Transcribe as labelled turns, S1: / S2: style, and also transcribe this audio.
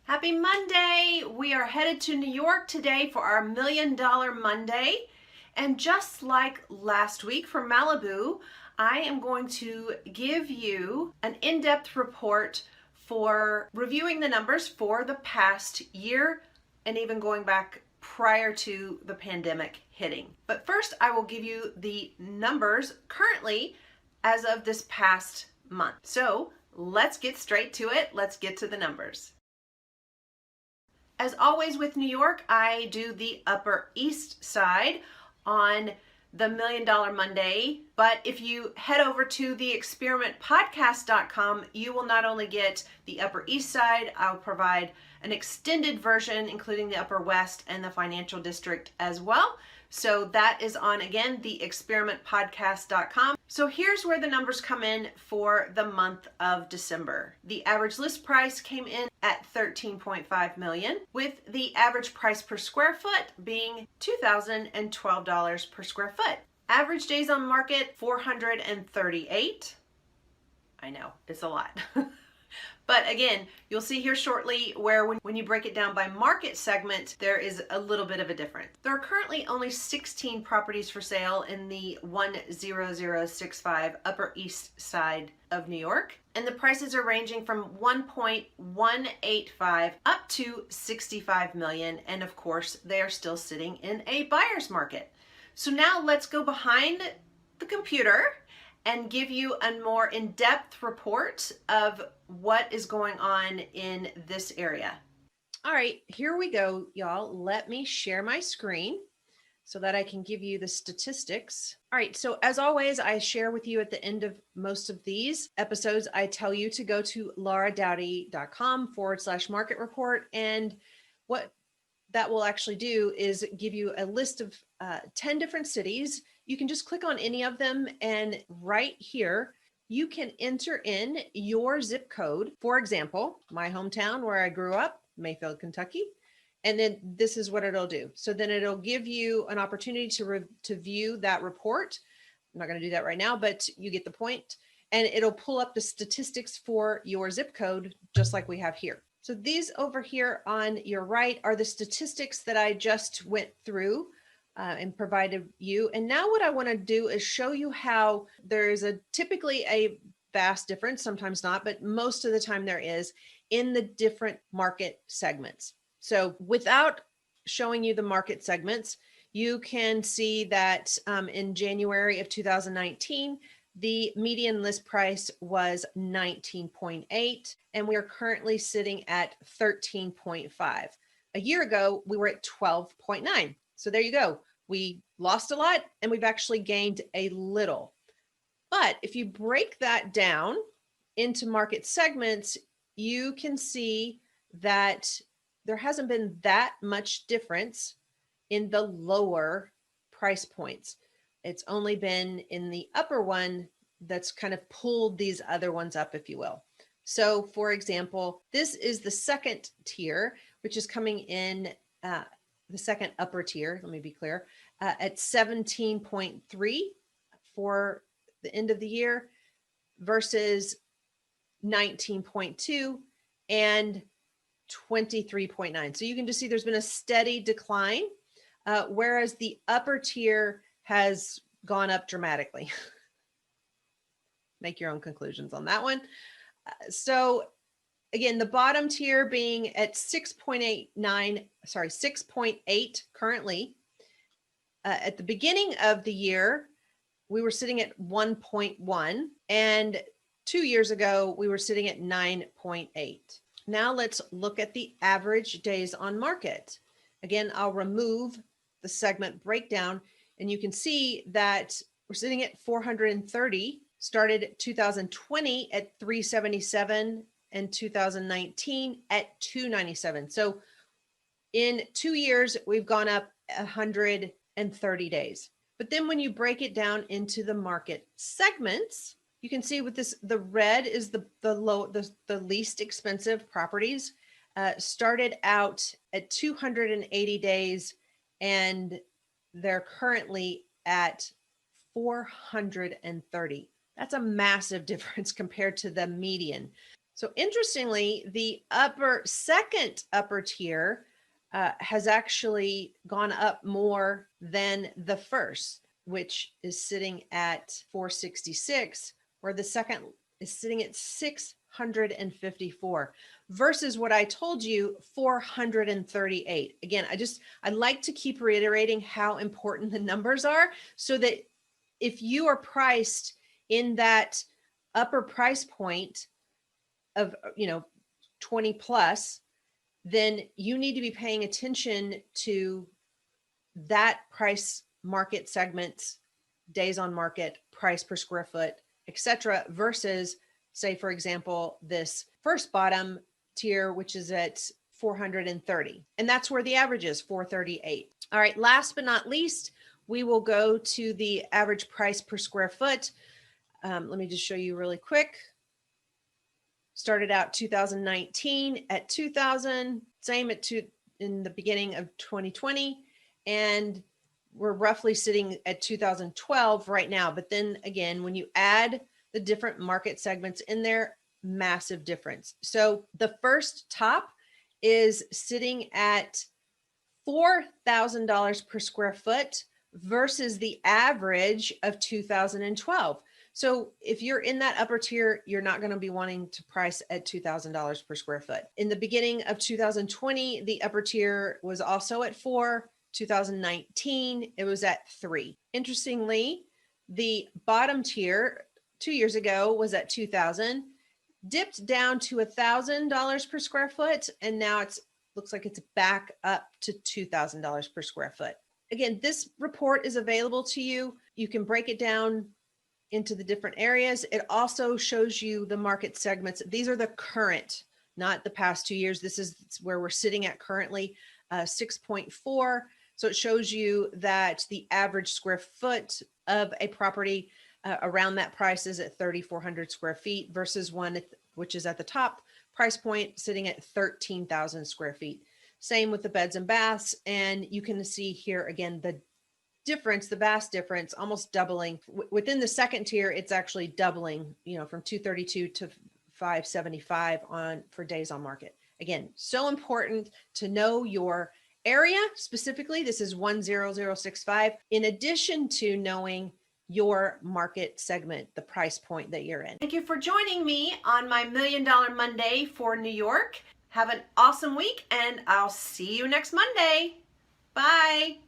S1: Happy Monday! We are headed to New York today for our $1 Million Monday. And just like last week for Malibu, I am going to give you an in-depth report for reviewing the numbers for the past year and even going back prior to the pandemic hitting. But first, I will give you the numbers currently as of this past month. So let's get straight to it. Let's get to the numbers. As always with New York, I do the Upper East Side on the $1 Million Monday. But if you head over to theexperimentpodcast.com, you will not only get the Upper East Side, I'll provide an extended version, including the Upper West and the Financial District as well. So that is on, again, theexperimentpodcast.com. So here's where the numbers come in for the month of December. The average list price came in at $13.5 million, with the average price per square foot being $2,012 per square foot. Average days on market, 438. I know, it's a lot. But again, you'll see here shortly where when you break it down by market segment, there is a little bit of a difference. There are currently only 16 properties for sale in the 10065 Upper East Side of New York. And the prices are ranging from 1.185 up to 65 million. And of course, they are still sitting in a buyer's market. So now let's go behind the computer and give you a more in-depth report of what is going on in this area. All right, here we go, y'all. Let me share my screen so that I can give you the statistics. All right, so as always, I share with you at the end of most of these episodes, I tell you to go to lauradowdy.com/market report. And what that will actually do is give you a list of 10 different cities. You can just click on any of them, and right here, you can enter in your zip code. For example, my hometown where I grew up, Mayfield, Kentucky. And then this is what it'll do. So then it'll give you an opportunity to view that report. I'm not going to do that right now, but you get the point. And it'll pull up the statistics for your zip code, just like we have here. So these over here on your right are the statistics that I just went through and provided you. And now what I want to do is show you how there is typically a vast difference, sometimes not, but most of the time there is, in the different market segments. So without showing you the market segments, you can see that in January of 2019, the median list price was 19.8, and we are currently sitting at 13.5. A year ago, we were at 12.9. So there you go. We lost a lot and we've actually gained a little. But if you break that down into market segments, you can see that there hasn't been that much difference in the lower price points. It's only been in the upper one that's kind of pulled these other ones up, if you will. So for example, this is the second tier, which is coming in the second upper tier, let me be clear, at 17.3 for the end of the year versus 19.2 and 23.9. So you can just see there's been a steady decline, whereas the upper tier has gone up dramatically. Make your own conclusions on that one. So again, the bottom tier being at 6.8 currently. At the beginning of the year, we were sitting at 1.1, and 2 years ago, we were sitting at 9.8. Now let's look at the average days on market. Again, I'll remove the segment breakdown, and you can see that we're sitting at 430, started 2020 at 377, and 2019 at 297. So in 2 years, we've gone up 130 days. But then when you break it down into the market segments, you can see with this, the red is the least expensive properties, started out at 280 days, and they're currently at 430. That's a massive difference compared to the median. So interestingly, the second upper tier has actually gone up more than the first, which is sitting at 466, where the second is sitting at 654 versus what I told you, 438. Again, I like to keep reiterating how important the numbers are, so that if you are priced in that upper price point of 20 plus, then you need to be paying attention to that price market segments, days on market, price per square foot, etc., versus, say, for example, this first bottom tier, which is at 430. And that's where the average is, 438. All right, last but not least, we will go to the average price per square foot. Let me just show you really quick. Started out 2019 at 2000, same in the beginning of 2020, and we're roughly sitting at 2012 right now. But then again, when you add the different market segments in there, massive difference. So the first top is sitting at $4,000 per square foot versus the average of 2012. So if you're in that upper tier, you're not going to be wanting to price at $2,000 per square foot. In the beginning of 2020, the upper tier was also at 4. 2019, it was at 3. Interestingly, the bottom tier 2 years ago was at 2,000, dipped down to $1,000 per square foot, and now looks like it's back up to $2,000 per square foot. Again, this report is available to you. You can break it down into the different areas. It also shows you the market segments. These are the current, not the past 2 years. This is where we're sitting at currently, 6.4. So it shows you that the average square foot of a property around that price is at 3,400 square feet versus one which is at the top price point sitting at 13,000 square feet. Same with the beds and baths. And you can see here again, the difference, the vast difference, almost doubling. Within the second tier, it's actually doubling, from 232 to 575 for days on market. Again, so important to know your area specifically. This is 10065, in addition to knowing your market segment, the price point that you're in. Thank you for joining me on my $1 Million Monday for New York. Have an awesome week, and I'll see you next Monday. Bye.